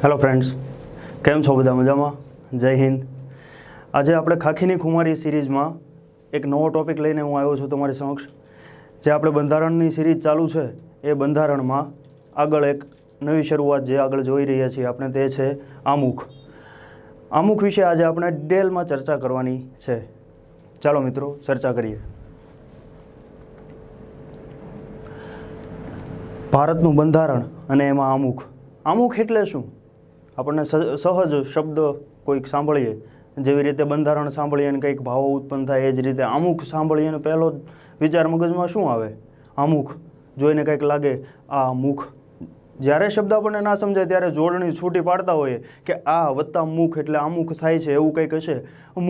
Hello friends, કેમ છો બધા? મજામાં? જય હિન્દ. આજે આપણે ખાખીની ખુમારી સિરીઝમાં એક નવો ટોપિક લઈને હું આવ્યો છું તમારી સમક્ષ. જે આપણે બંધારણની સિરીઝ ચાલુ છે એ બંધારણમાં આગળ એક નવી શરૂઆત જે આગળ જોઈ રહ્યા છીએ આપણે તે છે આમુખ. આમુખ વિશે આજે આપણે ડિટેલમાં ચર્ચા કરવાની છે. ચાલો મિત્રો ચર્ચા કરીએ. ભારતનું બંધારણ અને એમાં આમુખ. આમુખ એટલે શું? આપણને સહજ શબ્દ કોઈક સાંભળીએ, જેવી રીતે બંધારણ સાંભળીએ અને કંઈક ભાવો ઉત્પન્ન થાય, એ જ રીતે આમુખ સાંભળીએ અને પહેલો વિચાર મગજમાં શું આવે? આમુખ. જોઈને કંઈક લાગે આ મુખ. જ્યારે શબ્દ આપણને ના સમજાય ત્યારે જોડણી છૂટી પાડતા હોઈએ કે આ વત્તા મુખ એટલે આમુખ થાય છે, એવું કંઈક હશે.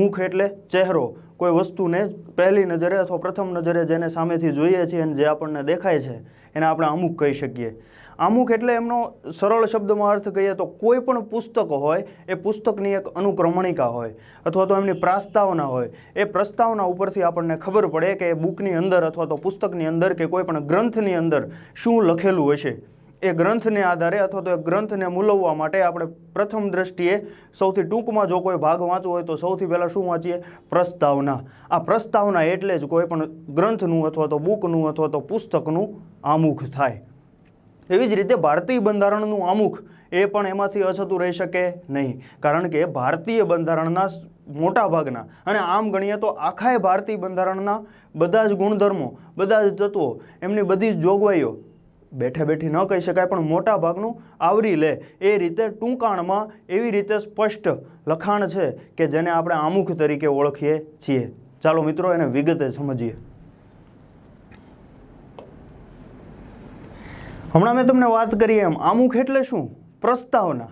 મુખ એટલે ચહેરો. કોઈ વસ્તુને પહેલી નજરે અથવા પ્રથમ નજરે જેને સામેથી જોઈએ છીએ અને જે આપણને દેખાય છે એને આપણે આમુખ કહી શકીએ. આમુખ એટલે એમનો સરળ શબ્દમાં અર્થ કહીએ તો કોઈ પણ પુસ્તક હોય એ પુસ્તકની એક અનુક્રમણિકા હોય અથવા તો એમની પ્રસ્તાવના હોય. એ પ્રસ્તાવના ઉપરથી આપણને ખબર પડે કે એ બુકની અંદર અથવા તો પુસ્તકની અંદર કે કોઈ પણ ગ્રંથની અંદર શું લખેલું હશે. એ ગ્રંથને આધારે અથવા તો એ ગ્રંથને મૂલવવા માટે આપણે પ્રથમ દ્રષ્ટિએ સૌથી ટૂંકમાં જો કોઈ ભાગ વાંચવો હોય તો સૌથી પહેલાં શું વાંચીએ? પ્રસ્તાવના. આ પ્રસ્તાવના એટલે જ કોઈ પણ ગ્રંથનું અથવા તો બુકનું અથવા તો પુસ્તકનું આમુખ થાય. એવી જ રીતે ભારતીય બંધારણનું આમુખ એ પણ એમાંથી અછતું રહી શકે નહીં. કારણ કે ભારતીય બંધારણના મોટા ભાગના અને આમ ગણીએ તો આખાય ભારતીય બંધારણના બધા જ ગુણધર્મો, બધા જ તત્વો, એમની બધી જ જોગવાઈઓ બેઠે બેઠી ન કહી શકાય પણ મોટા ભાગનું આવરી લે એ રીતે ટૂંકાણમાં એવી રીતે સ્પષ્ટ લખાણ છે કે જેને આપણે આમુખ તરીકે ઓળખીએ છીએ. ચાલો મિત્રો એને વિગતે સમજીએ. હમણાં મેં તમને વાત કરી એમ આમુખ એટલે શું? પ્રસ્તાવના.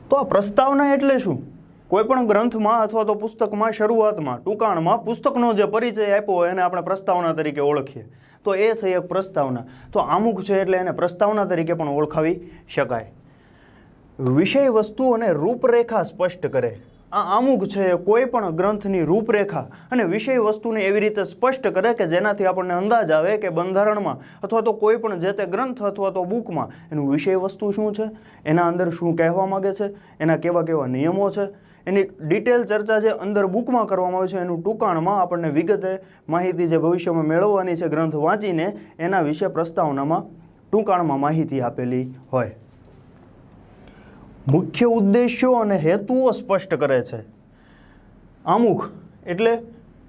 તો આ પ્રસ્તાવના એટલે શું? કોઈ પણ ગ્રંથમાં અથવા તો પુસ્તકમાં શરૂઆતમાં ટૂંકાણમાં પુસ્તકનો જે પરિચય આપ્યો હોય એને આપણે પ્રસ્તાવના તરીકે ઓળખીએ. તો એ થઈ એક પ્રસ્તાવના. તો આમુખ છે એટલે એને પ્રસ્તાવના તરીકે પણ ઓળખાવી શકાય. વિષય વસ્તુ અને રૂપરેખા સ્પષ્ટ કરે. આ આમુખ છે કોઈ પણ ગ્રંથની રૂપરેખા અને વિષય વસ્તુને એવી રીતે સ્પષ્ટ કરે કે જેનાથી આપણને અંદાજ આવે કે બંધારણમાં અથવા તો કોઈ પણ જે તે ગ્રંથ અથવા તો બુકમાં એનું વિષય વસ્તુ શું છે, એના અંદર શું કહેવા માગે છે, એના કેવા કેવા નિયમો છે, એની ડિટેલ ચર્ચા જે અંદર બુકમાં કરવામાં આવે છે એનું ટૂંકાણમાં આપણને વિગતે માહિતી જે ભવિષ્યમાં મેળવવાની છે ગ્રંથ વાંચીને એના વિશે પ્રસ્તાવનામાં ટૂંકાણમાં માહિતી આપેલી હોય. મુખ્ય ઉદ્દેશ્યો અને હેતુઓ સ્પષ્ટ કરે છે. આમુખ એટલે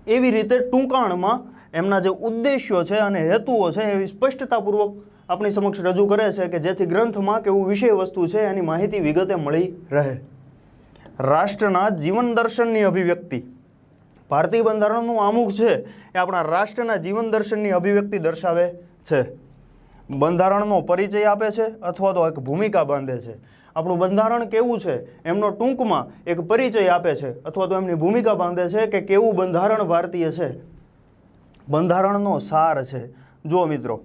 એવી રીતે ટૂંકાણમાં એમના જે ઉદ્દેશ્યો છે અને હેતુઓ છે એવી સ્પષ્ટતાપૂર્વક આપણી સમક્ષ રજૂ કરે છે કે જેથી ગ્રંથમાં કેવું વિષય વસ્તુ છે એની માહિતી વિગતે મળી રહે. રાષ્ટ્રના જીવન દર્શનની અભિવ્યક્તિ. ભારતીય બંધારણનું આમુખ છે એ આપણા રાષ્ટ્રના જીવન દર્શનની અભિવ્યક્તિ દર્શાવે છે. બંધારણનો પરિચય આપે છે અથવા તો એક ભૂમિકા બાંધે છે. આપણું બંધારણ કેવું છે એમનો ટૂંકમાં એક પરિચય આપે છે અથવા તો એમની ભૂમિકા બાંધે છે કે કેવું બંધારણ ભારતીય છે. બંધારણનો સાર છે. જો મિત્રો,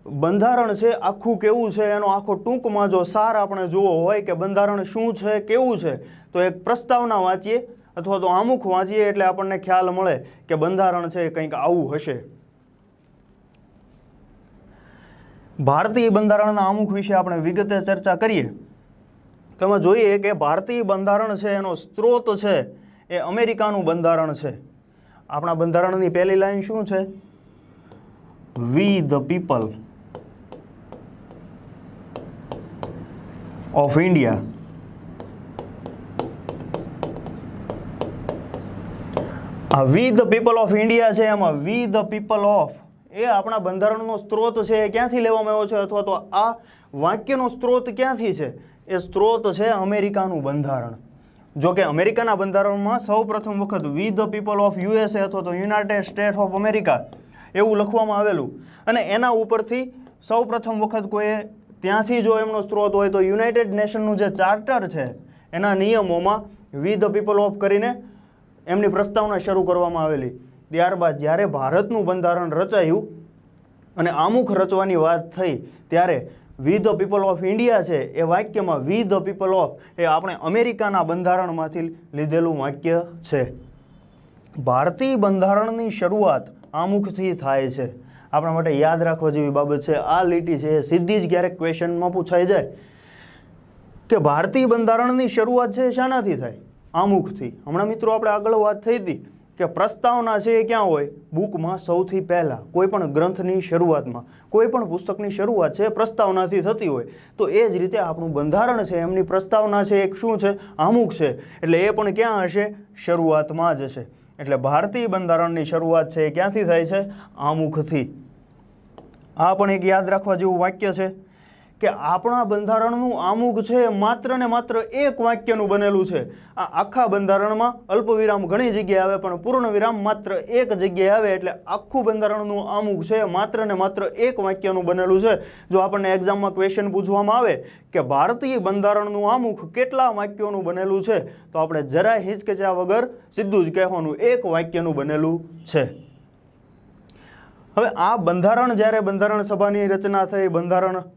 બંધારણ છે આખું કેવું છે એનો આખો ટૂંકમાં જો સાર આપણે જોવો હોય કે બંધારણ શું છે, કેવું છે, તો એક પ્રસ્તાવના વાંચીએ અથવા તો આમુખ વાંચીએ એટલે આપણને ખ્યાલ મળે કે બંધારણ છે એ કંઈક આવું હશે. ભારતીય બંધારણના આમુખ વિશે આપણે વિગતે ચર્ચા કરીએ તો એમાં જોઈએ કે ભારતીય બંધારણ છે એનો સ્ત્રોત છે એ અમેરિકાનું બંધારણ છે. આપણા બંધારણની પહેલી લાઈન શું છે? We the people of India. આ we the people of India છે એમાં વી ધ પીપલ ઓફ એ આપણા બંધારણનો સ્ત્રોત છે એ ક્યાંથી લેવામાં આવ્યો છે અથવા તો આ વાક્યનો સ્ત્રોત ક્યાંથી છે? એ સ્ત્રોત છે અમેરિકાનું બંધારણ. જો કે અમેરિકાના બંધારણમાં સૌ પ્રથમ વખત વી ધ પીપલ ઓફ યુએસએ અથવા તો યુનાઇટેડ સ્ટેટ્સ ઓફ અમેરિકા એવું લખવામાં આવેલું અને એના ઉપરથી સૌ પ્રથમ વખત કોઈએ ત્યાંથી જો એમનો સ્ત્રોત હોય તો યુનાઇટેડ નેશનનું જે ચાર્ટર છે એના નિયમોમાં વી ધ પીપલ ઓફ કરીને એમની પ્રસ્તાવના શરૂ કરવામાં આવેલી. ત્યારબાદ જ્યારે ભારતનું બંધારણ રચાયું અને આમુખ રચવાની વાત થઈ ત્યારે વી ધ પીપલ ઓફ ઇન્ડિયા છે એ વાક્યમાં વી ધ પીપલ ઓફ એ આપણે અમેરિકાના બંધારણમાંથી લીધેલું વાક્ય છે. ભારતીય બંધારણની શરૂઆત આમુખથી થાય છે. આપણા માટે યાદ રાખવા જેવી બાબત છે. આ લીટી છે એ સીધી જ ક્યારેક ક્વેશ્ચનમાં પૂછાઈ જાય કે ભારતીય બંધારણની શરૂઆત છે શાનાથી થાય? આમુખથી. હમણાં મિત્રો આપણે આગળ વાત થઈ હતી કે પ્રસ્તાવના છે એ ક્યાં હોય? બુકમાં સૌથી પહેલાં કોઈ પણ ગ્રંથની શરૂઆતમાં, કોઈ પણ પુસ્તકની શરૂઆત છે પ્રસ્તાવનાથી થતી હોય. તો એ જ રીતે આપણું બંધારણ છે એમની પ્રસ્તાવના છે એક શું છે? આમુખ છે. એટલે એ પણ ક્યાં હશે? શરૂઆતમાં જ હશે. એટલે ભારતીય બંધારણની શરૂઆત છે એ ક્યાંથી થાય છે? આમુખથી. આ પણ એક યાદ રાખવા જેવું વાક્ય છે કે આપણા બંધારણનું આમુખ છે માત્ર ને માત્ર એક વાક્યનું બનેલું છે. આ આખા બંધારણમાં અલ્પવિરામ ઘણી જગ્યાએ આવે પણ પૂર્ણ વિરામ માત્ર એક જગ્યાએ આવે. એટલે આખું બંધારણનું આમુખ છે માત્ર ને માત્ર એક વાક્યનું બનેલું છે. જો આપણને એક્ઝામમાં ક્વેશ્ચન પૂછવામાં આવે કે ભારતીય બંધારણનું આમુખ કેટલા વાક્યોનું બનેલું છે, તો આપણે જરાય હિચકિચાયા વગર સીધું જ કહેવાનું એક વાક્યનું બનેલું છે. હવે આ બંધારણ જ્યારે બંધારણ સભાની રચના થઈ, બંધારણની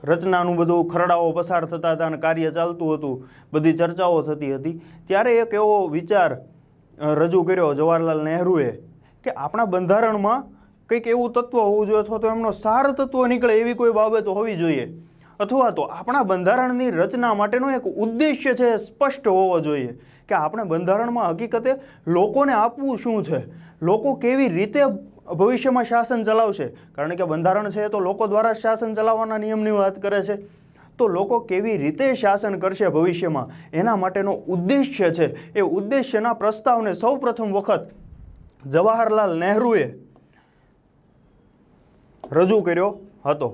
રચનાનું બધું ખરડાઓ પસાર થતા હતા અને કાર્ય ચાલતું હતું, બધી ચર્ચાઓ થતી હતી, ત્યારે એક એવો વિચાર રજૂ કર્યો જવાહરલાલ નહેરુએ કે આપણા બંધારણમાં કંઈક એવું તત્વ હોવું જોઈએ અથવા તો એમનો સાર તત્વ નીકળે એવી કોઈ બાબત હોવી જોઈએ, અથવા તો આપણા બંધારણની રચના માટેનો એક ઉદ્દેશ્ય છે સ્પષ્ટ હોવો જોઈએ કે આપણે બંધારણમાં હકીકતે લોકોને આપવું શું છે, લોકો કેવી રીતે ભવિષ્યમાં શાસન ચલાવશે. કારણ કે બંધારણ છે તો લોકો દ્વારા શાસન ચલાવવાના નિયમની વાત કરે છે. તો લોકો કેવી રીતે શાસન કરશે ભવિષ્યમાં એના માટેનો ઉદ્દેશ્ય છે. એ ઉદ્દેશ્યના પ્રસ્તાવને સૌ પ્રથમ વખત જવાહરલાલ નહેરુએ રજૂ કર્યો હતો.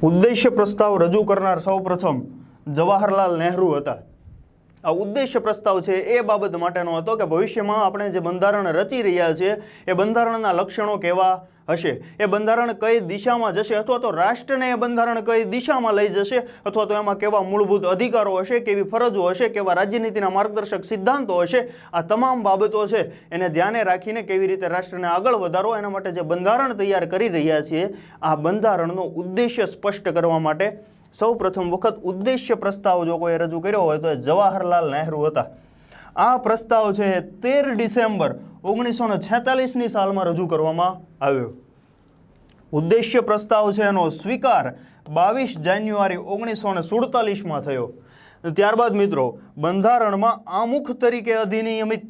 ઉદ્દેશ્ય પ્રસ્તાવ રજૂ કરનાર સૌ પ્રથમ જવાહરલાલ નહેરુ હતા. આ ઉદ્દેશ્ય પ્રસ્તાવ છે એ બાબત માટેનો હતો કે ભવિષ્યમાં આપણે જે બંધારણ રચી રહ્યા છીએ એ બંધારણના લક્ષણો કેવા હશે, એ બંધારણ કઈ દિશામાં જશે, અથવા તો રાષ્ટ્રને એ બંધારણ કઈ દિશામાં લઈ જશે, અથવા તો એમાં કેવા મૂળભૂત અધિકારો હશે, કેવી ફરજો હશે, કેવા રાજ્યનીતિના માર્ગદર્શક સિદ્ધાંતો હશે. આ તમામ બાબતો છે એને ધ્યાને રાખીને કેવી રીતે રાષ્ટ્રને આગળ વધારો એના માટે જે બંધારણ તૈયાર કરી રહ્યા છીએ, આ બંધારણનો ઉદ્દેશ્ય સ્પષ્ટ કરવા માટે સૌ પ્રથમ વખત ઉદ્દેશ્ય પ્રસ્તાવ જો કોઈ રજૂ કર્યો હોય તો એ જવાહરલાલ નહેરુ હતા. આ પ્રસ્તાવ છે 13 ડિસેમ્બર 1946ની સાલમાં રજૂ કરવામાં આવ્યો. ઉદ્દેશ્ય પ્રસ્તાવ છે એનો સ્વીકાર 22 જાન્યુઆરી 1947માં થયો. ત્યારબાદ મિત્રો બંધારણમાં આમુખ તરીકે અધિનિયમિત,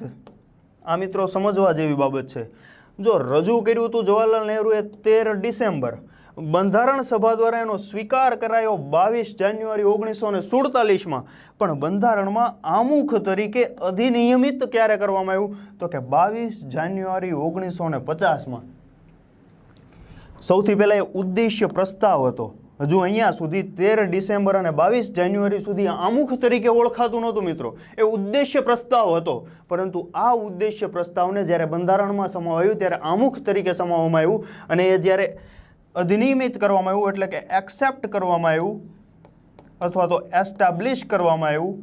આ મિત્રો સમજવા જેવી બાબત છે. જો રજૂ કર્યું હતું જવાહરલાલ નહેરુએ 13 ડિસેમ્બર, બંધારણ સભા દ્વારા એનો સ્વીકાર કરાયો 22 જાન્યુઆરી 1947માં, પણ બંધારણમાં આમુખ તરીકે અધિનિયમિત ક્યારે કરવામાં આવ્યું તો કે 22 જાન્યુઆરી 1950માં. સૌથી પહેલા એ ઉદ્દેશ્ય પ્રસ્તાવ હતો. હજુ અહીંયા સુધી 13 ડિસેમ્બર અને 22 જાન્યુઆરી સુધી આમુખ તરીકે ઓળખાતું નહોતું મિત્રો, એ ઉદ્દેશ્ય પ્રસ્તાવ હતો. પરંતુ આ ઉદ્દેશ્ય પ્રસ્તાવને જ્યારે બંધારણમાં સમાવાયું ત્યારે આમુખ તરીકે સમાવવામાં આવ્યું અને એ જ્યારે અધિનિયમિત કરવામાં આવ્યું એટલે કે એક્સેપ્ટ કરવામાં આવ્યું અથવા તો એસ્ટાબ્લિશ કરવામાં આવ્યું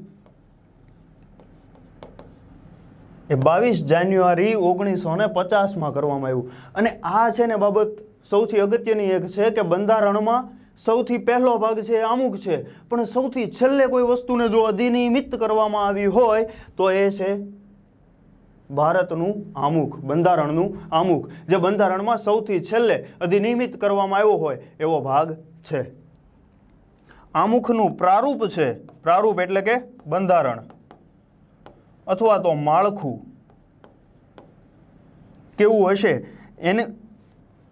એ 22 જાન્યુઆરી 1950માં કરવામાં આવ્યું. અને આ છે ને બાબત સૌથી અગત્યની એક છે કે બંધારણમાં સૌથી પહેલો ભાગ છે એ આમુખ છે, પણ સૌથી છેલ્લે કોઈ વસ્તુને જો અધિનિયમિત કરવામાં આવી હોય તો એ છે ભારતનું આમુખ, બંધારણનું આમુખ, જે બંધારણમાં સૌથી છેલ્લે અધિનિયમિત કરવામાં આવ્યો હોય એવો ભાગ છે. આમુખનું પ્રારૂપ છે, પ્રારૂપ એટલે કે બંધારણ અથવા તો માળખું કેવું હશે એને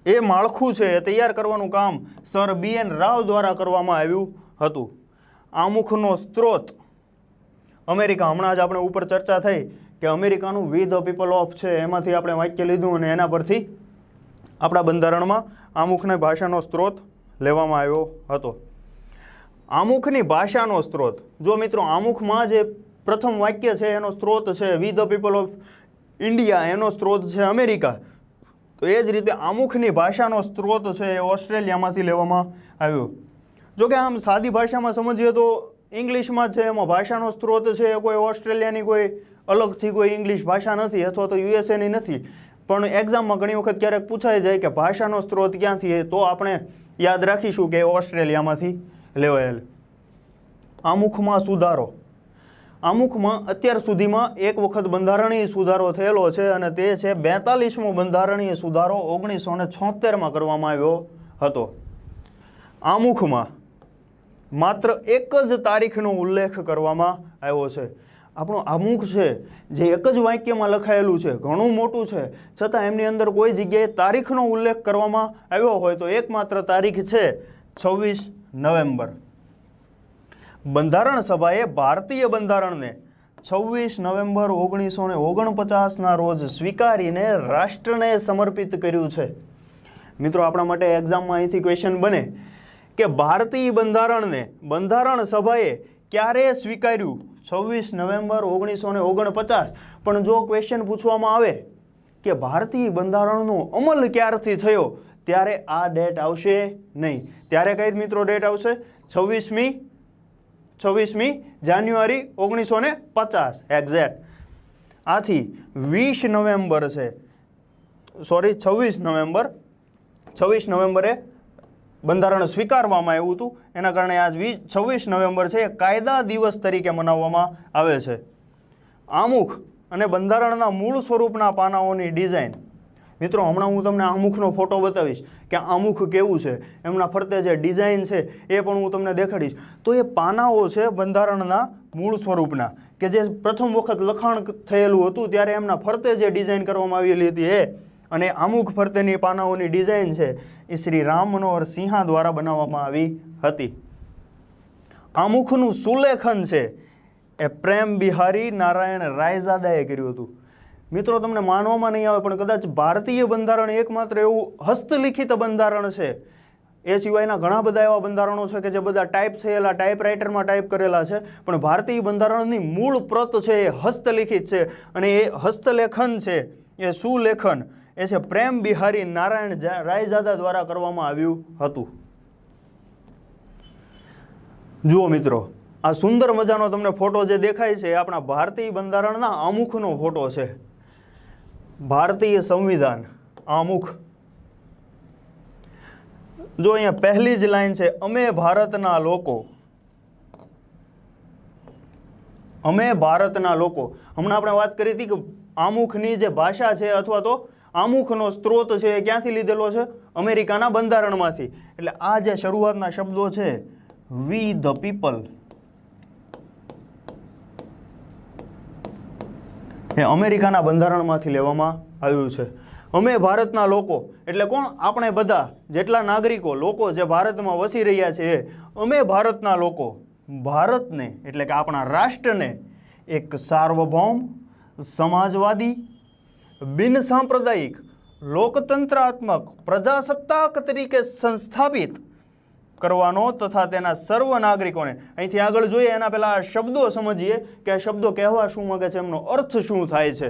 એ માળખું છે એ તૈયાર કરવાનું કામ સર BN રાવ દ્વારા કરવામાં આવ્યું હતું. આમુખનો સ્ત્રોત અમેરિકા, હમણાં જ આપણે ઉપર ચર્ચા થઈ કે અમેરિકાનું વી ધ પીપલ ઓફ છે એમાંથી આપણે વાક્ય લીધું અને એના પરથી આપણા બંધારણમાં આમુખની ભાષાનો સ્ત્રોત લેવામાં આવ્યો હતો. આમુખની ભાષાનો સ્ત્રોત, જો મિત્રો આમુખમાં જે પ્રથમ વાક્ય છે એનો સ્ત્રોત છે we the people of India, એનો સ્ત્રોત છે અમેરિકા, તો એ જ રીતે આમુખની ભાષાનો સ્ત્રોત છે એ ઓસ્ટ્રેલિયામાંથી લેવામાં આવ્યો. જો કે આમ સાદી ભાષામાં સમજીએ તો ઇંગ્લિશમાં જ છે, એમાં ભાષાનો સ્ત્રોત છે એ કોઈ ઓસ્ટ્રેલિયાની કોઈ અલગથી કોઈ ઇંગ્લિશ ભાષા નથી અથવા તો યુએસએની નથી. પણ એક્ઝામમાં ઘણી વખત ક્યારેક પૂછાઈ જાય કે ભાષાનો સ્ત્રોત ક્યાંથી, તો આપણે યાદ રાખીશું કે ઓસ્ટ્રેલિયામાંથી લેવાયેલ. આમુખમાં સુધારો, આમુખમાં અત્યાર સુધીમાં એક વખત બંધારણીય સુધારો થયેલો છે અને તે છે 42મો બંધારણીય સુધારો 1976માં કરવામાં આવ્યો હતો. આમુખમાં માત્ર એક જ તારીખનો ઉલ્લેખ કરવામાં આવ્યો છે. આપણું આમુખ છે જે એક જ વાક્યમાં લખાયેલું છે, ઘણું મોટું છે, છતાં એમની અંદર કોઈ જગ્યાએ તારીખનો ઉલ્લેખ કરવામાં આવ્યો હોય તો એકમાત્ર તારીખ છે 26 નવેમ્બર. બંધારણ સભાએ ભારતીય બંધારણને 26 નવેમ્બર 1949ના રોજ સ્વીકારીને રાષ્ટ્રને સમર્પિત કર્યું છે. મિત્રો, આપણા માટે એક્ઝામમાં અહીંથી ક્વેશ્ચન બને કે ભારતીય બંધારણને બંધારણ સભાએ ક્યારે સ્વીકાર્યું? 26 નવેમ્બર 1949. પણ જો ક્વેશ્ચન પૂછવામાં આવે કે ભારતીય બંધારણનો અમલ ક્યારથી થયો, ત્યારે આ ડેટ આવશે નહીં. ત્યારે કઈ મિત્રો ડેટ આવશે? 26મી જાન્યુઆરી 1950 એક્ઝેક્ટ. આથી 20 નવેમ્બર છે, સોરી 26 નવેમ્બરે બંધારણ સ્વીકારવામાં આવ્યું હતું. એના કારણે આજ 26 નવેમ્બર છે એ કાયદા દિવસ તરીકે મનાવવામાં આવે છે. આમુખ અને બંધારણના મૂળ સ્વરૂપના પાનાઓની ડિઝાઇન. મિત્રો, હમણાં હું તમને આમુખનો ફોટો બતાવીશ કે આમુખ કેવું છે, એમના ફરતે જે ડિઝાઇન છે એ પણ હું તમને દેખાડીશ. તો એ પાનાઓ છે બંધારણના મૂળ સ્વરૂપના, કે જે પ્રથમ વખત લખાણ થયેલું હતું ત્યારે એમના ફરતે જે ડિઝાઇન કરવામાં આવેલી હતી એ, અને આમુખ ફરતેની પાનાઓની ડિઝાઇન છે એ શ્રી રામ મનોહર સિંહા દ્વારા બનાવવામાં આવી હતી. આમુખનું સુલેખન છે એ પ્રેમ બિહારી નારાયણ રાયઝાદાએ કર્યું હતું. મિત્રો, તમને માનવામાં નહીં આવે પણ કદાચ ભારતીય બંધારણ એકમાત્ર એવું હસ્તલિખિત બંધારણ છે. એ સિવાયના ઘણા બધા એવા બંધારણો છે કે જે બધા ટાઈપ થયેલા, ટાઈપરાઇટરમાં ટાઈપ કરેલા છે, પણ ભારતીય બંધારણની મૂળ પ્રત છે એ હસ્તલિખિત છે. અને એ હસ્તલેખન છે એ સુલેખન એ છે પ્રેમ બિહારી નારાયણ રાયઝાદા દ્વારા કરવામાં આવ્યું હતું. જુઓ મિત્રો, આ સુંદર મજાનો તમને ફોટો જે દેખાય છે એ આપણા ભારતીય બંધારણના આમુખનો ફોટો છે. ભારતીય સંવિધાન આમુખ. જો અહીંયા પહેલી જ લાઈન છે, અમે ભારતના લોકો. અમે ભારતના લોકો. હમણાં આપણે વાત કરી હતી કે આમુખની જે ભાષા છે અથવા તો આમુખનો સ્ત્રોત છે એ ક્યાંથી લીધેલો છે? અમેરિકાના બંધારણમાંથી. એટલે આ જે શરૂઆતના શબ્દો છે, વી ધ પીપલ, એ અમેરિકાના બંધારણમાંથી લેવામાં આવ્યું છે. અમે ભારતના લોકો એટલે કોણ? આપણે બધા જેટલા નાગરિકો, લોકો જે ભારતમાં વસી રહ્યા છે એ અમે ભારતના લોકો. ભારતને એટલે કે આપણા રાષ્ટ્રને એક સાર્વભૌમ, સમાજવાદી, બિન સાંપ્રદાયિક, લોકતંત્રાત્મક, પ્રજાસત્તાક તરીકે સંસ્થાપિત કરવાનો તથા તેના સર્વ નાગરિકોને, અહીંથી આગળ જોઈએ એના પહેલા આ શબ્દો સમજીએ કે આ શબ્દો કહેવા શું માંગે છે, એમનો અર્થ શું થાય છે.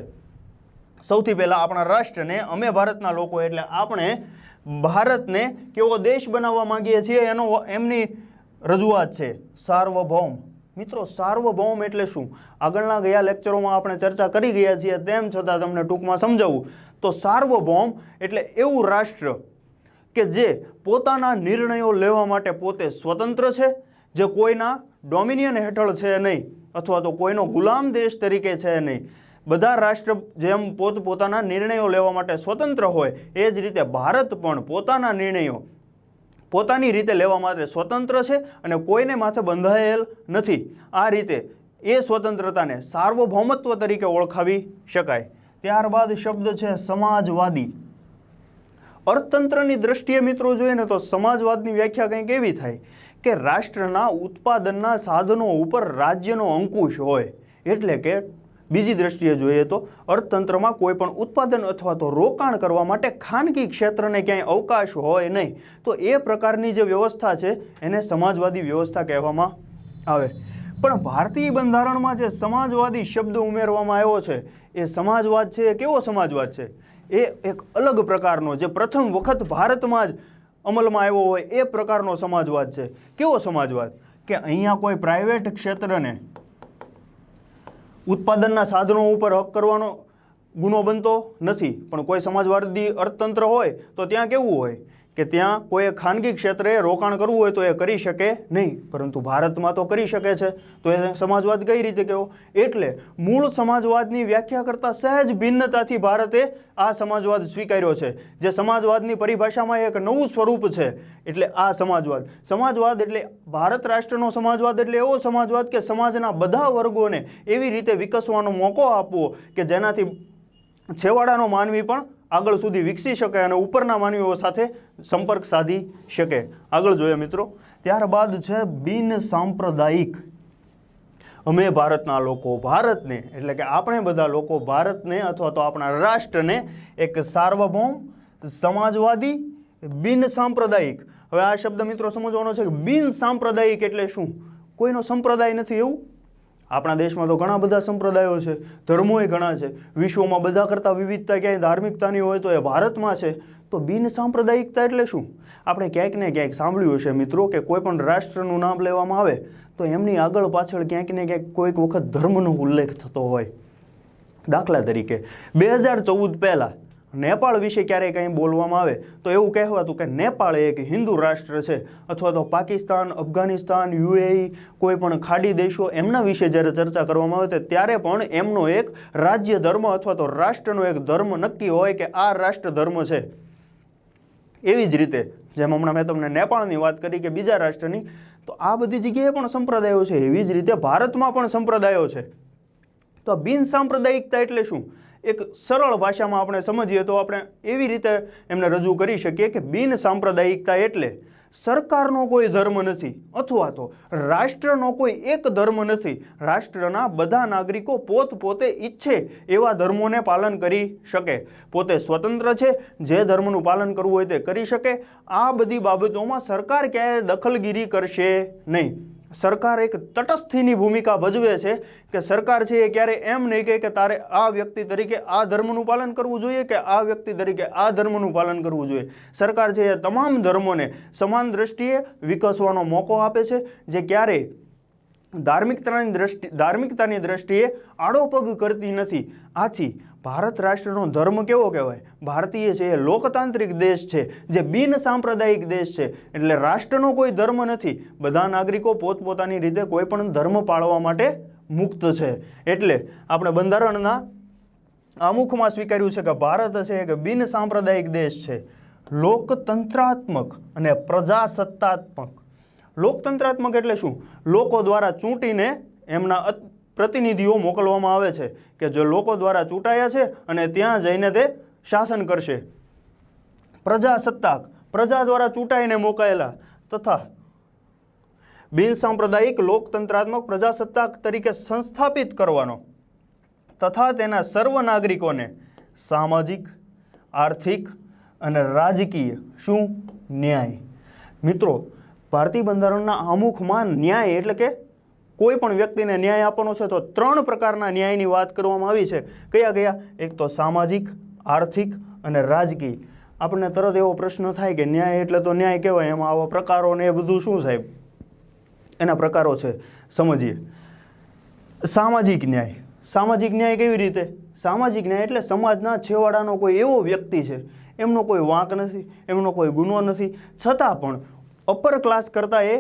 સૌથી પહેલા આપણા રાષ્ટ્રને અમે ભારતના લોકો એટલે આપણે ભારતને કેવો દેશ બનાવવા માંગીએ છીએ એમની રજૂઆત છે. સાર્વભૌમ. મિત્રો, સાર્વભૌમ એટલે શું? આગળના ગયા લેક્ચરોમાં આપણે ચર્ચા કરી ગયા છીએ, તેમ છતાં તમને ટૂંકમાં સમજાવું તો સાર્વભૌમ એટલે એવું રાષ્ટ્ર કે જે પોતાના નિર્ણયો લેવા માટે પોતે સ્વતંત્ર છે, જે કોઈના ડોમિનિયન હેઠળ છે નહીં અથવા તો કોઈનો ગુલામ દેશ તરીકે છે નહીં. બધા રાષ્ટ્ર જેમ પોતાના નિર્ણયો લેવા માટે સ્વતંત્ર હોય એ જ રીતે ભારત પણ પોતાના નિર્ણયો પોતાની રીતે લેવા માટે સ્વતંત્ર છે અને કોઈને માથે બંધાયેલ નથી. આ રીતે એ સ્વતંત્રતાને સાર્વભૌમત્વ તરીકે ઓળખાવી શકાય. ત્યારબાદ શબ્દ છે સમાજવાદી. અર્થતંત્રની દ્રષ્ટિએ મિત્રો જોઈએ ને તો સમાજવાદની વ્યાખ્યા કંઈક એવી થાય કે રાષ્ટ્રના ઉત્પાદનના સાધનો ઉપર રાજ્યનો અંકુશ હોય. એટલે કે બીજી દ્રષ્ટિએ જોઈએ તો અર્થતંત્રમાં કોઈ પણ ઉત્પાદન અથવા તો રોકાણ કરવા માટે ખાનગી ક્ષેત્રને ક્યાંય અવકાશ હોય નહીં. તો એ પ્રકારની જે વ્યવસ્થા છે એને સમાજવાદી વ્યવસ્થા કહેવામાં આવે. પણ ભારતીય બંધારણમાં જે સમાજવાદી શબ્દ ઉમેરવામાં આવ્યો છે એ સમાજવાદ છે એ કેવો સમાજવાદ છે? એ એક અલગ પ્રકારનો, જે પ્રથમ વખત ભારતમાં જ અમલમાં આવ્યો હોય એ પ્રકારનો સમાજવાદ છે. કેવો સમાજવાદ? કે અહીંયા કોઈ પ્રાઇવેટ ક્ષેત્રને ઉત્પાદનના સાધનો ઉપર હક કરવાનો ગુનો બનતો નથી. પણ કોઈ સમાજવાદી અર્થતંત્ર હોય તો ત્યાં કેવું હોય કે ત્યાં કોઈ ખાનગી ક્ષેત્રે રોકાણ કરવું હોય તો એ કરી શકે નહીં, પરંતુ ભારતમાં તો કરી શકે છે. તો એ સમાજવાદ કઈ રીતે કહેવો? એટલે મૂળ સમાજવાદની વ્યાખ્યા કરતાં સહેજ ભિન્નતાથી ભારતે આ સમાજવાદ સ્વીકાર્યો છે, જે સમાજવાદની પરિભાષામાં એક નવું સ્વરૂપ છે. એટલે આ સમાજવાદ એટલે ભારત રાષ્ટ્રનો સમાજવાદ એટલે એવો સમાજવાદ કે સમાજના બધા વર્ગોને એવી રીતે વિકસવાનો મોકો આપવો કે જેનાથી છેવાડાનો માનવી પણ આગળ સુધી વિકસી શકે અને ઉપરના માનવીઓ સાથે સંપર્ક સાધી શકે. આગળ જોઈએ મિત્રો. ત્યારબાદ છે બિન સાંપ્રદાયિક. અમે ભારતના લોકો ભારતને એટલે કે આપણે બધા લોકો ભારતને અથવા તો આપણા રાષ્ટ્રને એક સાર્વભૌમ સમાજવાદી બિન સાંપ્રદાયિક. હવે આ શબ્દ મિત્રો સમજવાનો છે કે બિન સાંપ્રદાયિક એટલે શું? કોઈનો સંપ્રદાય નથી એવું? આપણા દેશમાં તો ઘણા બધા સંપ્રદાયો છે, ધર્મોય ઘણા છે, વિશ્વમાં બધા કરતાં વિવિધતા ક્યાંય ધાર્મિકતાની હોય તો એ ભારતમાં છે. તો બિન સાંપ્રદાયિકતા એટલે શું? આપણે ક્યાંક ને ક્યાંક સાંભળ્યું હશે મિત્રો કે કોઈ પણ રાષ્ટ્રનું નામ લેવામાં આવે તો એમની આગળ પાછળ ક્યાંક ને ક્યાંક કોઈક વખત ધર્મનો ઉલ્લેખ થતો હોય. દાખલા તરીકે 2014 પહેલાં નેપાળ વિશે ક્યારેય કંઈ બોલવામાં આવે તો એવું કહેવાતું કે નેપાળ એક હિન્દુ રાષ્ટ્ર છે, અથવા તો પાકિસ્તાન, અફઘાનિસ્તાન, યુએઈ, કોઈ પણ ખાડી દેશો એમના વિશે જ્યારે ચર્ચા કરવામાં આવે ત્યારે પણ એમનો એક રાજ્ય ધર્મ અથવા તો રાષ્ટ્રનો એક ધર્મ નક્કી હોય કે આ રાષ્ટ્ર ધર્મ છે. એવી જ રીતે જેમ હમણાં મેં તમને નેપાળની વાત કરી કે બીજા રાષ્ટ્રની, તો આ બધી જગ્યાએ પણ સંપ્રદાયો છે. એવી જ રીતે ભારતમાં પણ સંપ્રદાયો છે. તો બિન સાંપ્રદાયિકતા એટલે શું? એક સરળ ભાષામાં આપણે સમજીએ તો આપણે એવી રીતે એમને રજૂ કરી શકીએ કે બિન સાંપ્રદાયિકતા એટલે સરકારનો કોઈ ધર્મ નથી અથવા તો રાષ્ટ્રનો કોઈ એક ધર્મ નથી. રાષ્ટ્રના બધા નાગરિકો પોતપોતે ઈચ્છે એવા ધર્મોને પાલન કરી શકે, પોતે સ્વતંત્ર છે, જે ધર્મનું પાલન કરવું હોય તે કરી શકે. આ બધી બાબતોમાં સરકાર ક્યાંય દખલગીરી કરશે નહીં. સરકાર એક તટસ્થીની ભૂમિકા ભજવે છે કે સરકાર છે એ ક્યારે એમ નહીં કહે કે તારે આ વ્યક્તિ તરીકે આ ધર્મનું પાલન કરવું જોઈએ કે આ વ્યક્તિ તરીકે આ ધર્મનું પાલન કરવું જોઈએ. સરકાર છે એ તમામ ધર્મોને સમાન દ્રષ્ટિએ વિકસવાનો મોકો આપે છે, જે ક્યારેય ધાર્મિકતાની દ્રષ્ટિએ આડોપગ કરતી નથી. આથી ભારત રાષ્ટ્રનો ધર્મ કેવો કહેવાય? ભારતીય છે એ લોકતાંત્રિક દેશ છે, જે બિન સાંપ્રદાયિક દેશ છે. એટલે રાષ્ટ્રનો કોઈ ધર્મ નથી, બધા નાગરિકો પોતપોતાની રીતે કોઈ પણ ધર્મ પાળવા માટે મુક્ત છે. એટલે આપણે બંધારણના આમુખમાં સ્વીકાર્યું છે કે ભારત છે એક બિન સાંપ્રદાયિક દેશ છે, લોકતંત્રાત્મક અને પ્રજાસત્તાત્મક. લોકતંત્રાત્મક એટલે શું? લોકો દ્વારા ચૂંટીને એમના પ્રતિનિધિઓ મોકલવામાં આવે છે કે જે લોકો દ્વારા ચૂંટાયા છે અને ત્યાં જઈને તે શાસન કરશે. પ્રજાસત્તાક, પ્રજા દ્વારા ચૂંટાઈને મોકલેલા. તથા બિન સાંપ્રદાયિક લોકતંત્રાત્મક પ્રજાસત્તાક તરીકે સંસ્થાપિત કરવાનો તથા તેના સર્વ નાગરિકોને સામાજિક, આર્થિક અને રાજકીય ન્યાય. મિત્રો, ભારતીય બંધારણના આમુખમાં ન્યાય એટલે કે કોઈ પણ વ્યક્તિને ન્યાય આપવાનો છે તો 3 પ્રકારના ન્યાયની વાત કરવામાં આવી છે. કયા કયા? એક તો સામાજિક, આર્થિક અને રાજકીય. આપણને તરત એવો પ્રશ્ન થાય કે ન્યાય એટલે તો ન્યાય કહેવાય, એમાં આવા પ્રકારો ને એ બધું શું સાહેબ? એના પ્રકારો છે, સમજીએ. સામાજિક ન્યાય. સામાજિક ન્યાય કેવી રીતે? સામાજિક ન્યાય એટલે સમાજના છેવાડાનો કોઈ એવો વ્યક્તિ છે, એમનો કોઈ વાંક નથી, એમનો કોઈ ગુનો નથી, છતાં પણ અપર ક્લાસ કરતાં એ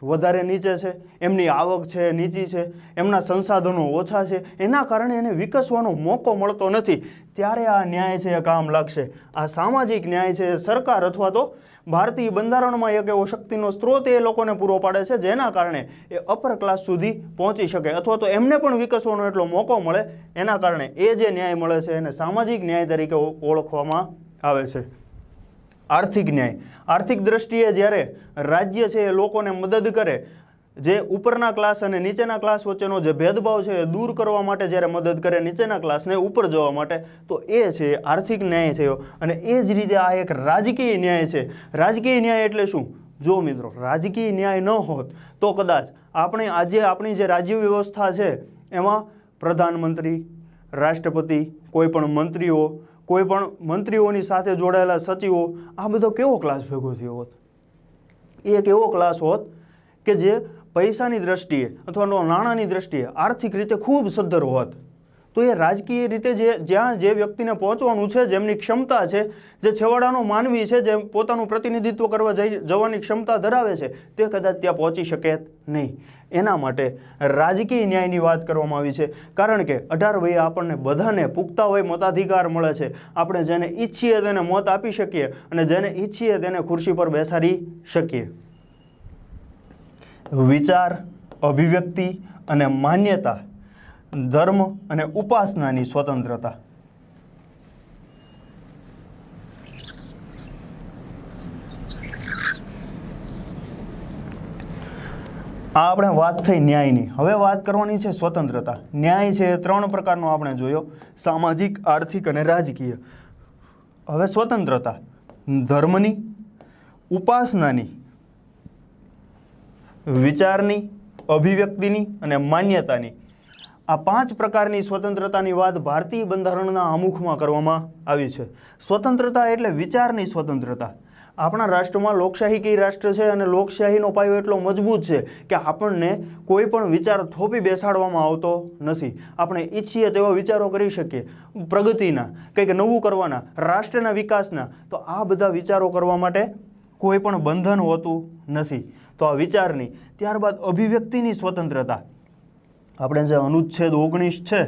વધારે નીચે છે, એમની આવક છે નીચી છે, એમના સંસાધનો ઓછા છે, એના કારણે એને વિકસવાનો મોકો મળતો નથી. ત્યારે આ ન્યાય છે એ કામ લાગશે. આ સામાજિક ન્યાય છે સરકાર અથવા તો ભારતીય બંધારણમાં એક એવો શક્તિનો સ્ત્રોત એ લોકોને પૂરો પાડે છે, જેના કારણે એ અપર ક્લાસ સુધી પહોંચી શકે અથવા તો એમને પણ વિકસવાનો એટલો મોકો મળે. એના કારણે એ જે ન્યાય મળે છે એને સામાજિક ન્યાય તરીકે ઓળખવામાં આવે છે. આર્થિક ન્યાય. આર્થિક દ્રષ્ટિએ જ્યારે રાજ્ય છે એ લોકોને મદદ કરે, જે ઉપરના ક્લાસ અને નીચેના ક્લાસ વચ્ચેનો જે ભેદભાવ છે એ દૂર કરવા માટે જ્યારે મદદ કરે નીચેના ક્લાસને ઉપર જવા માટે, તો એ છે આર્થિક ન્યાય થયો. અને એ જ રીતે આ એક રાજકીય ન્યાય છે. રાજકીય ન્યાય એટલે શું? જો મિત્રો, રાજકીય ન્યાય ન હોત તો કદાચ આપણે આજે આપણી જે રાજ્ય વ્યવસ્થા છે એમાં પ્રધાનમંત્રી, રાષ્ટ્રપતિ, કોઈ પણ મંત્રીઓ, કોઈ પણ મંત્રીઓની સાથે જોડાયેલા સચિવો, આ બધો કેવો ક્લાસ ભેગો થયો હોત? એ એક એવો ક્લાસ હોત કે જે પૈસાની દ્રષ્ટિએ અથવા નાણાંની દ્રષ્ટિએ આર્થિક રીતે ખૂબ સદ્ધર હોત. તો એ રાજકીય રીતે જ્યાં જે વ્યક્તિને પહોંચવાનું છે, જેમની ક્ષમતા છે, જે છેવાડાનો માનવી છે, જે પોતાનું પ્રતિનિધિત્વ કરવા જવાની ક્ષમતા ધરાવે છે, તે કદાચ ત્યાં પહોંચી શકે નહીં. એના માટે રાજકીય ન્યાયની વાત કરવામાં આવી છે. કારણ કે 18 વયે આપણને બધાને પુખ્તા વયે મતાધિકાર મળે છે. આપણે જેને ઈચ્છીએ તેને મત આપી શકીએ અને જેને ઈચ્છીએ તેને ખુરશી પર બેસાડી શકીએ. વિચાર, અભિવ્યક્તિ અને માન્યતા, ધર્મ અને ઉપાસનાની સ્વતંત્રતા. આ આપણે વાત થઈ ન્યાયની. હવે વાત કરવાની છે સ્વતંત્રતા. ન્યાય છે એ 3 પ્રકારનો આપણે જોયો: સામાજિક, આર્થિક અને રાજકીય. હવે સ્વતંત્રતા ધર્મની, ઉપાસનાની, વિચારની, અભિવ્યક્તિની અને માન્યતાની, આ 5 પ્રકારની સ્વતંત્રતાની વાત ભારતીય બંધારણના આમુખમાં કરવામાં આવી છે. સ્વતંત્રતા એટલે વિચારની સ્વતંત્રતા. આપણા રાષ્ટ્રમાં લોકશાહી રાષ્ટ્ર છે અને લોકશાહીનો પાયો એટલો મજબૂત છે કે આપણને કોઈ પણ વિચાર થોપી બેસાડવામાં આવતો નથી. આપણે ઈચ્છીએ તેવા વિચારો કરી શકીએ, પ્રગતિના, કંઈક નવું કરવાના, રાષ્ટ્રના વિકાસના. તો આ બધા વિચારો કરવા માટે કોઈ પણ બંધન હોતું નથી. તો આ વિચારની. ત્યારબાદ અભિવ્યક્તિની સ્વતંત્રતા. આપણે જે અનુચ્છેદ 19 છે,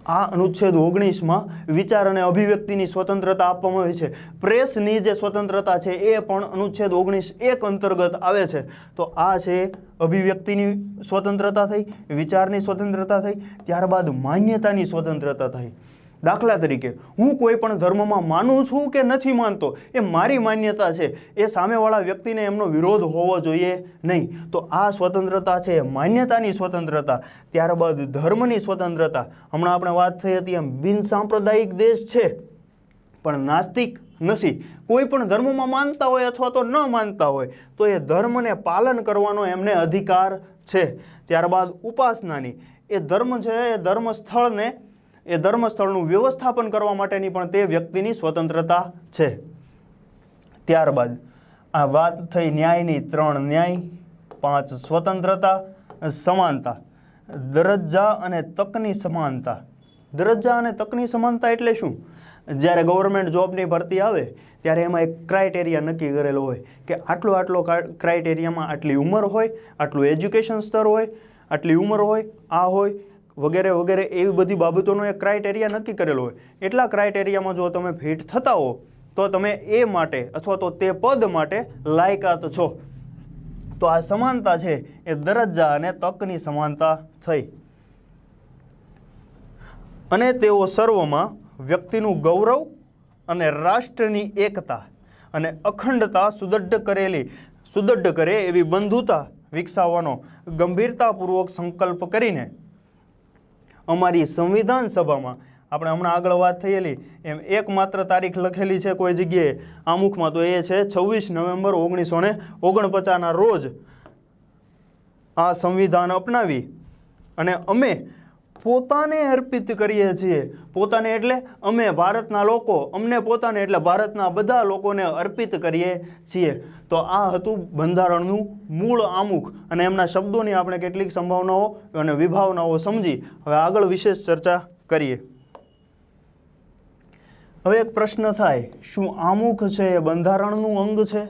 આ અનુચ્છેદ 19માં વિચાર અને અભિવ્યક્તિની સ્વતંત્રતા આપવામાં આવી છે. પ્રેસની જે સ્વતંત્રતા છે એ પણ અનુચ્છેદ 19(1) અંતર્ગત આવે છે. તો આ છે અભિવ્યક્તિની સ્વતંત્રતા થઈ, વિચારની સ્વતંત્રતા થઈ. ત્યારબાદ માન્યતાની સ્વતંત્રતા થઈ. દાખલા તરીકે, હું કોઈ પણ ધર્મમાં માનું છું કે નથી માનતો, એ મારી માન્યતા છે. એ સામેવાળા વ્યક્તિને એમનો વિરોધ હોવો જોઈએ નહીં. તો આ સ્વતંત્રતા છે માન્યતાની સ્વતંત્રતા. ત્યારબાદ ધર્મની સ્વતંત્રતા. હમણાં આપણે વાત થઈ હતી એમ, બિનસાંપ્રદાયિક દેશ છે પણ નાસ્તિક નથી. કોઈ પણ ધર્મમાં માનતા હોય અથવા તો ન માનતા હોય તો એ ધર્મને પાલન કરવાનો એમને અધિકાર છે. ત્યારબાદ ઉપાસનાની. એ ધર્મ છે એ ધર્મસ્થળનું વ્યવસ્થાપન કરવા માટેની પણ તે વ્યક્તિની સ્વતંત્રતા છે. ત્યારબાદ આ વાત થઈ ન્યાયની. 3 ન્યાય, 5 સ્વતંત્રતા, સમાનતા, દરજ્જા અને તકની સમાનતા. દરજ્જા અને તકની સમાનતા એટલે શું? જ્યારે ગવર્મેન્ટ જોબની ભરતી આવે ત્યારે એમાં એક ક્રાઇટેરિયા નક્કી કરેલો હોય કે આટલો ક્રાઇટેરિયામાં આટલી ઉંમર હોય, આટલું એજ્યુકેશન સ્તર હોય, આટલી ઉંમર હોય, આ હોય વગેરે વગેરે, એવી બધી બાબતોનો એક ક્રાઇટેરિયા નક્કી કરેલો હોય. એટલા ક્રાઇટેરિયામાં જો તમે ફિટ થતા હો તો તમે એ માટે અથવા તો તે પદ માટે લાયકાત છો. તો આ સમાનતા છે એ દરજ્જા અને તકની સમાનતા થઈ. અને તેઓ સર્વમાં વ્યક્તિનું ગૌરવ અને રાષ્ટ્રની એકતા અને અખંડતા સુદૃઢ કરે એવી બંધુતા વિકસાવવાનો ગંભીરતાપૂર્વક સંકલ્પ કરીને અમારી સંવિધાન સભામાં, આપણે હમણાં આગળ વાત થયેલી એમ એકમાત્ર તારીખ લખેલી છે કોઈ જગ્યાએ આમુખમાં, તો એ છે 26 નવેમ્બર 1949ના રોજ આ સંવિધાન અપનાવી અને અમે પોતાને અર્પિત કરીએ છીએ. પોતાને એટલે અમે ભારતના લોકો, અમને પોતાને એટલે ભારતના બધા લોકોને અર્પિત કરીએ છીએ. તો આ હતું બંધારણનું મૂળ આમુખ અને એમના શબ્દોની આપણે કેટલીક સંભાવનાઓ અને વિભાવનાઓ સમજી હવે આગળ વિશેષ ચર્ચા કરીએ. હવે એક પ્રશ્ન થાય, શું આમુખ છે એ બંધારણનું અંગ છે?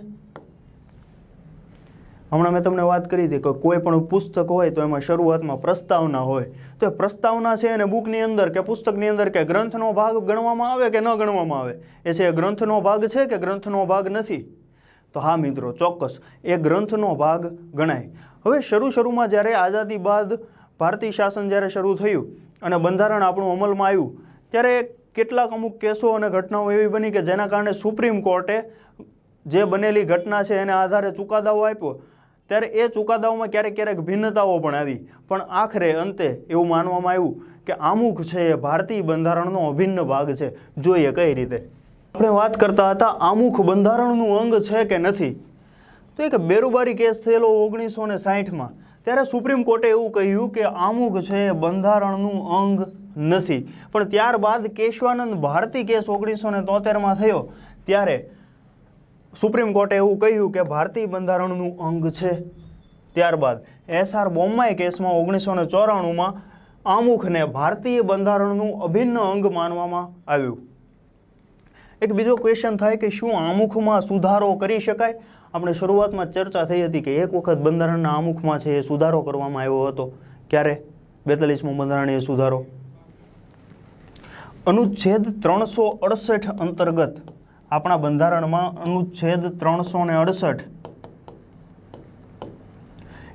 હમણાં મેં તમને વાત કરી હતી કે કોઈ પણ પુસ્તક હોય તો એમાં શરૂઆતમાં પ્રસ્તાવના હોય. તો એ પ્રસ્તાવના છે એને બુકની અંદર કે પુસ્તકની અંદર કે ગ્રંથનો ભાગ ગણવામાં આવે કે ન ગણવામાં આવે? એ છે ગ્રંથનો ભાગ છે કે ગ્રંથનો ભાગ નથી? તો હા મિત્રો, ચોક્કસ એ ગ્રંથનો ભાગ ગણાય. હવે શરૂમાં જ્યારે આઝાદી બાદ ભારતીય શાસન જ્યારે શરૂ થયું અને બંધારણ આપણું અમલમાં આવ્યું ત્યારે કેટલાક અમુક કેસો અને ઘટનાઓ એવી બની કે જેના કારણે સુપ્રીમ કોર્ટે જે બનેલી ઘટના છે એને આધારે ચુકાદાઓ આપ્યો. ત્યારે એ ચુકાદાઓમાં ક્યારેક ભિન્નતાઓ પણ આવી, પણ આખરે અંતે એવું માનવામાં આવ્યું કે આમુખ છે એ ભારતીય બંધારણનો અભિન્ન ભાગ છે. જોઈએ કઈ રીતે. આપણે વાત કરતા હતા આમુખ બંધારણનું અંગ છે કે નથી. તો એક બેરુબારી કેસ થયેલો 1960માં, ત્યારે સુપ્રીમ કોર્ટે એવું કહ્યું કે આમુખ છે એ બંધારણનું અંગ નથી. પણ ત્યારબાદ કેશવાનંદ ભારતી કેસ 1973માં થયો ત્યારે સુપ્રીમ કોર્ટે એવું કહ્યું કે ભારતીય બંધારણનું અંગ છે. ત્યારબાદ SR બોમ્માઈ કેસમાં 1994માં આમુખને ભારતીય બંધારણનું અભિન્ન અંગ માનવામાં આવ્યું. એક બીજો ક્વેશ્ચન થાય કે શું આમુખમાં સુધારો કરી શકાય? આપણે શરૂઆતમાં ચર્ચા થઈ હતી કે એક વખત બંધારણના આમુખમાં છે એ સુધારો કરવામાં આવ્યો હતો. ક્યારે? 42મો બંધારણીય સુધારો. અનુચ્છેદ 368 અંતર્ગત આપણા બંધારણમાં અનુચ્છેદ 368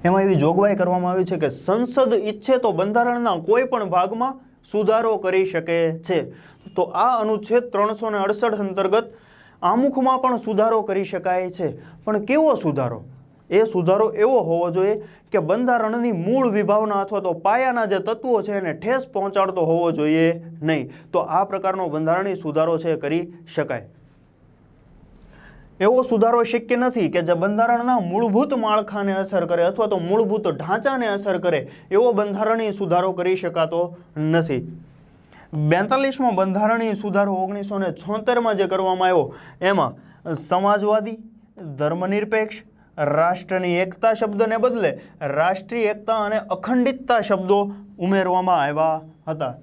એમાં એવી જોગવાઈ કરવામાં આવી છે કે સંસદ ઈચ્છે તો બંધારણના કોઈ પણ ભાગમાં સુધારો કરી શકે છે. તો આ અનુચ્છેદ 368 અંતર્ગત આમુખમાં પણ સુધારો કરી શકાય છે. પણ કેવો સુધારો? એ સુધારો એવો હોવો જોઈએ કે બંધારણની મૂળ વિભાવના અથવા તો પાયાના જે તત્વો છે એને ઠેસ પહોંચાડતો હોવો જોઈએ નહીં. તો આ પ્રકારનો બંધારણીય સુધારો છે કરી શકાય. એવો સુધારો શક્ય નથી કે જે બંધારણના મૂળભૂત માળખાને અસર કરે અથવા તો મૂળભૂત ઢાંચાને અસર કરે એવો બંધારણીય સુધારો કરી શકાતો નથી. 42મો બંધારણીય સુધારો 1976માં જે કરવામાં આવ્યો એમાં સમાજવાદી, ધર્મનિરપેક્ષ, રાષ્ટ્રની એકતા શબ્દને બદલે રાષ્ટ્રીય એકતા અને અખંડિતતા શબ્દો ઉમેરવામાં આવ્યા હતા.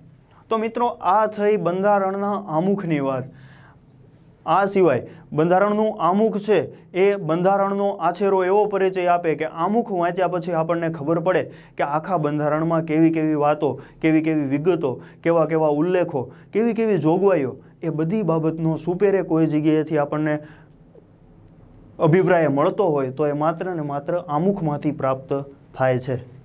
તો મિત્રો આ થઈ બંધારણના આમુખની વાત. આ સિવાય બંધારણનું આમુખ છે એ બંધારણનો આછેરો એવો પરિચય આપે કે આમુખ વાંચ્યા પછી આપણને ખબર પડે કે આખા બંધારણમાં કેવી કેવી વાતો, કેવી કેવી વિગતો, કેવા કેવા ઉલ્લેખો, કેવી કેવી જોગવાઈઓ, એ બધી બાબતનો સુપેરે કોઈ જગ્યાએથી આપણને અભિપ્રાય મળતો હોય તો એ માત્ર ને માત્ર આમુખમાંથી પ્રાપ્ત થાય છે.